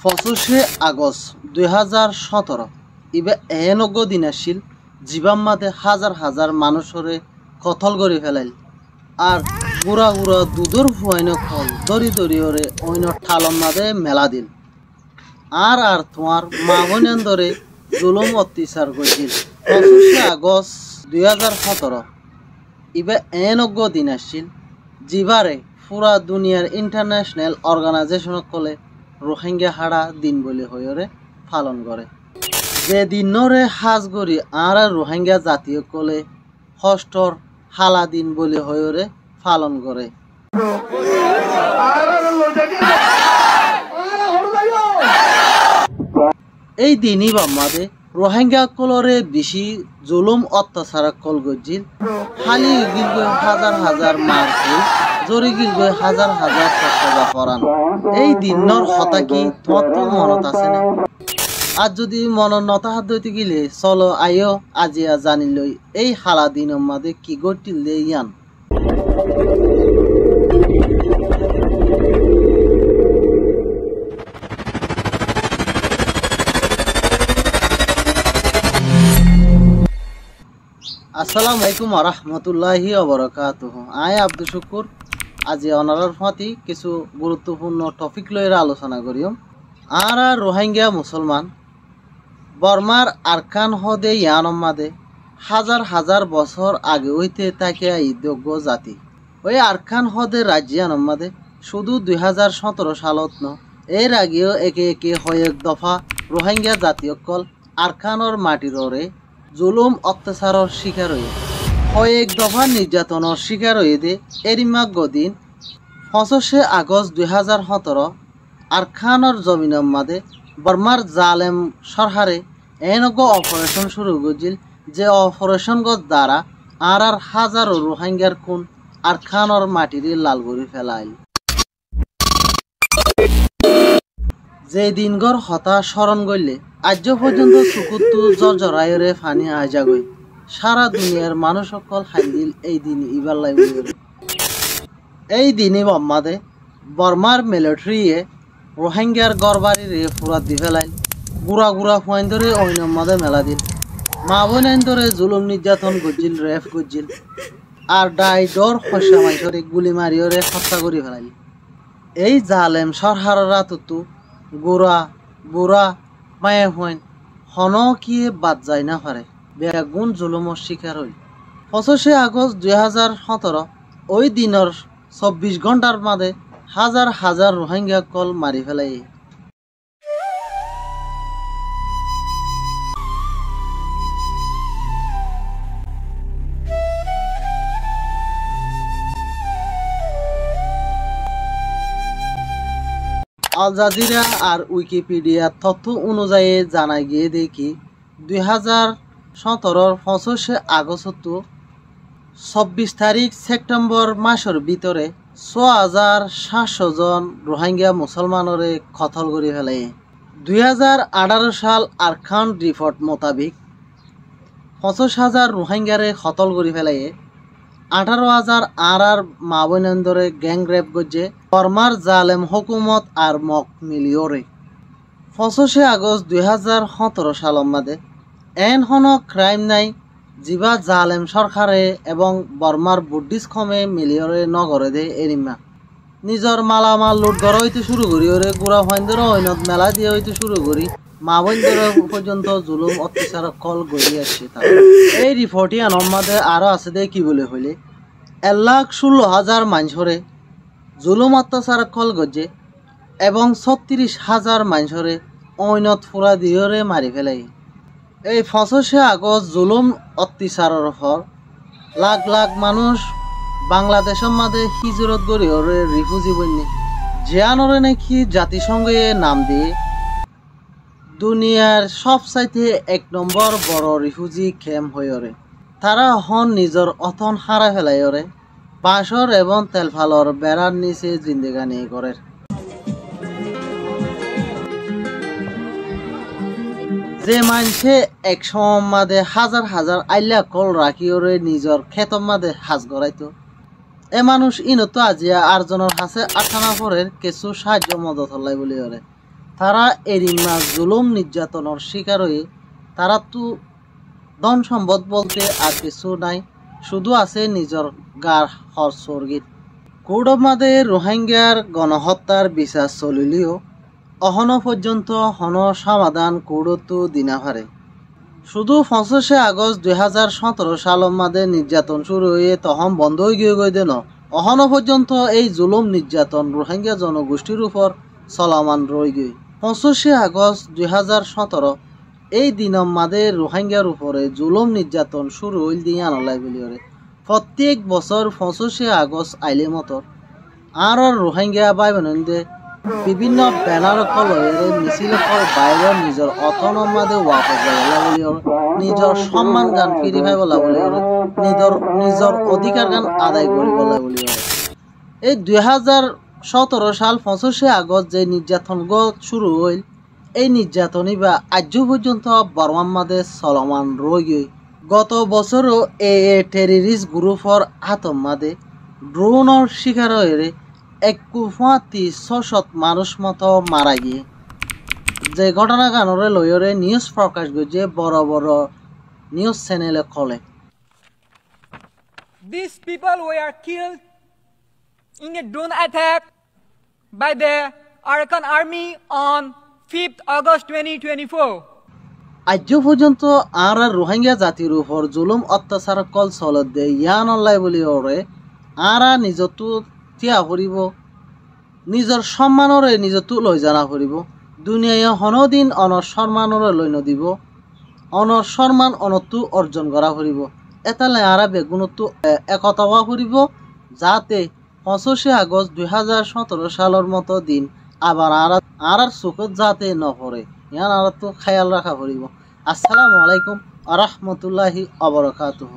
25 August 2017 ইবে 91 দিন আসিল জীবাম মাদে হাজার হাজার মানুষরে কতল করে ফেলাইল আর গুড়া গুড়া দুধর ফুয়াইন কল দরি দরি ওরে অন্য ঠালম মাদে মেলা দিল আর তোমার মা বোনেন ধরে জুলুম অত্যাচার করছিল 25 আগস্ট 2017 ইবে 91 দিন আসিল জিবারে পুরা দুনিয়ার ইন্টারন্যাশনাল অর্গানাইজেশন কলে রোহিঙ্গা হাড়া দিন বলে হয়ে পালন করে যে দিনরে হাজ করি আর রোহিঙ্গা জাতীয় কলে হষ্টর হালা দিন বলে হয়ে পালন করে এই দিনই বাম্মাদে রোহিঙ্গা কলরে বেশি জুলুম অত্যাচার কল গজিল খালি গিল গই হাজার হাজার মারপিল জরি গিল গই হাজার হাজার সজা পরান এই দিনর হতা কি তোমার তো মনত আছে না আর যদি মনত নতাহাত দইতে গিলে চলো আইও আজিয়া জানি লই এই হালা দিনের মাঝে কি গটিল দে ইয়ান আসসালামু আলাইকুম ওয়া রাহমাতুল্লাহি ওয়া বারাকাতুহু আই আব্দুল শুকুর আজি অনারার ফাতি কিছু গুরুত্বপূর্ণ টপিক লইরা আলোচনা করিম আর রোহিঙ্গা মুসলমান বর্মার আরকান হদে ইয়ানম মাদে হাজার হাজার বছর আগে হইতে তাকে যোগ্য জাতি ওই আরকান হদে রাজ্যানম মাদে শুধু 2017 সালত ন এর আগেও একে একে হয়েক দফা রোহিঙ্গা জাতীয় কল আরকানর মাটির ওরে জুলুম অত্যাচারের শিকার হয়ে এক দফা নির্যাতনের শিকার হয়ে দে এরিমাগ গদিন 25 আগস্ট 2017 আরকানর জমিনের মাদে বর্মার জালেম সরকারে এনেক অপারেশন শুরু করছিল যে অপারেশন দ্বারা আর হাজারো রোহিঙ্গার খুন আরকানর মাটির লাল করে ফেলাইল যে দিনগর হতা স্মরণ করলে আজ পর্যন্ত চকুতো জর্জরায়রে ফানি আজাগই সারা দুনিয়ার মানুষ সকল হাইদিল এই দিন ইবার লাই এই দিনই বম্মাদে বর্মার মিলিটারিয়ে রোহিঙ্গার গড়বাড়ি রে ফুরাত দি ফেলাইল গুড়া গুড়া ফুয়াইন ধরে অইনম মাদে মেলা দিল মা বোনাইন ধরে জুলুম নির্যাতন করছিল রেফ করছিল আর ডাই ডর খসা মাইসরে গুলি মারিওরে হত্যা করে ফেলাইল এই জালেম সরহারের রাততো গোড়া বুড়া মায়ে হইন হন কি বাদ যায় না পারে বেগুন জুলুমর শিকার হইল 25 আগস্ট 2017 ওই দিনের 24 ঘন্টার মাঝে হাজার হাজার রোহিঙ্গা কল মারি ফেলাই আল জাজিরা আর উইকিপিডিয়ার তথ্য অনুযায়ী জানা গিয়ে দেখি 2017 25 আগস্ট 24 তারিখ সেপ্টেম্বর মাসের ভিতরে 6700 জন রোহিঙ্গা মুসলমানরে কতল করে ফেলে 2018 সাল আরকান রিপোর্ট মোতাবেক 25,000 রোহিঙ্গারে কতল করে ফেলে 18,000 আর মা বোনেন্দরে গ্যাং রেপ গজে বর্মার জালেম হুকুমত আর মক মিলিয়রে 25 আগস্ট 2017 সালের মাঝে এন হন ক্রাইম নাই জিবা জালেম সরকারে এবং বর্মার বুদ্ধিস্ট কমে মিলিয়রে নগরে দে এরিমা নিজর মালামাল লুট করা হইতে শুরু করি ওরে গুড়া ফাইন্দর অইনত মেলা দিয়ে হইতে শুরু করি মা বোনদের পর্যন্ত জুলুম অত্যাচার কল গড়িয়ে আসছে এই রিপোর্টই আনর মাঝে আরো আছে দে কি বলে হইলে 1,16,000 মানুষরে জুলুম অত্যাচার কল গজে এবং 36,000 মানুষরে অইনত ফুরা দিয়রে মারি ফেলাই এই 25 আগস্ট জুলুম অত্যাচারের পর লাখ লাখ মানুষ বাংলাদেশের মাঝে হিজরত গড়ি ওরে রিফিউজি বন্যে জিয়ানরে নাকি জাতিসংঘে নাম দিয়ে দুনিয়ার সবচাইতে 1 নম্বর বড় রিফিউজি ক্যাম্প হয়ে তারা হন নিজের অথন হারা ফেলাই ওরে বাঁশর এবং তেলফালর বেড়ার নিচে জিন্দেগানি করে যে মানুষে এক সময় মাদে হাজার হাজার আইলা কল রাখি ওরে নিজের খেতর মাদে হাজ গড়াইতো এ মানুষ ইনতো আজিয়া আরজনের হাসে আঠানা পরের কিছু সাহায্য মদত হলাই বলি ওরে তারা এরিমা জুলুম নির্যাতনের শিকার হয়ে তারা তো ধন সম্পদ বলতে আর কিছু নাই, শুধু আছে নিজের গার হরসর্গিত। কৌডমাদে রোহিঙ্গার গণহত্যার বিচার চলিলেও অহনো পর্যন্ত হন সমাধান কৌড়তো দিনাভারে। শুধু 25 আগস্ট 2017 সালের মাদে নির্যাতন শুরু হয়ে তখন বন্ধ হয়ে গিয়ে দেন অহনো পর্যন্ত এই জুলুম নির্যাতন রোহিঙ্গা জনগোষ্ঠীর উপর চলমান রয়ে গিয়ে। 25 আগস্ট 2017 এই দিনের মাদে রোহিঙ্গার উপরে জুলুম নির্যাতন শুরু হইল দিয়ে আনলাই বলিওরে। প্রত্যেক বছর 25 আগস্ট আইলে মতর আর রোহিঙ্গা ভাই বোনদে বিভিন্ন ব্যানার কলরে মিছিল বাইরে নিজের অতনমাদে ওয়াপস যাবলা বলিওর, নিজের সম্মান গান ফিরি ভাই বলা বলিওর, নিজের অধিকার গান আদায় করি বলা বলিওর। এই 2017 সাল 25 আগস্ট যে নির্যাতন শুরু হইল, এই নির্যাতনই বা আজ পর্যন্ত বর্মার মাদে চলমান রয়ে। গত বছরও টেরিরিস্ট গ্রুপর হাতর মাদে ড্রোনের শিকার হয়ে 1,600 মানুষ মতো মারা গিয়ে। যে ঘটনা কানরে লয়রে নিউজ প্রকাশ করছে বড় বড় নিউজ চ্যানেলে কলে। These people were killed in a drone attack by the Arakan Army on 5th August 2024. আজ পর্যন্ত আর রোহিঙ্গা জাতির উপর জুলুম অত্যাচার কল চলত দে ইয়ান অনলাই বলি ওরে আর নিজতো থিয়া ফুরিব, নিজের সম্মানরে নিজতো লৈ জানা ফুরিব। দুনিয়ায় হনদিন অনর সম্মানরে লৈ নদিব, অনর সম্মান অনতো অর্জন করা ফুরিব। এতালে আর বেগুনতো একতা হওয়া ফুরিব, যাতে 25 আগস্ট 2017 সালের মতো দিন আবার আর চোখত যাতে নপড়ে, ইয়ান আর তো খেয়াল রাখা ফুরিব। আসসালামু আলাইকুম আ রহমতুল্লাহি আবরাকাতুহু।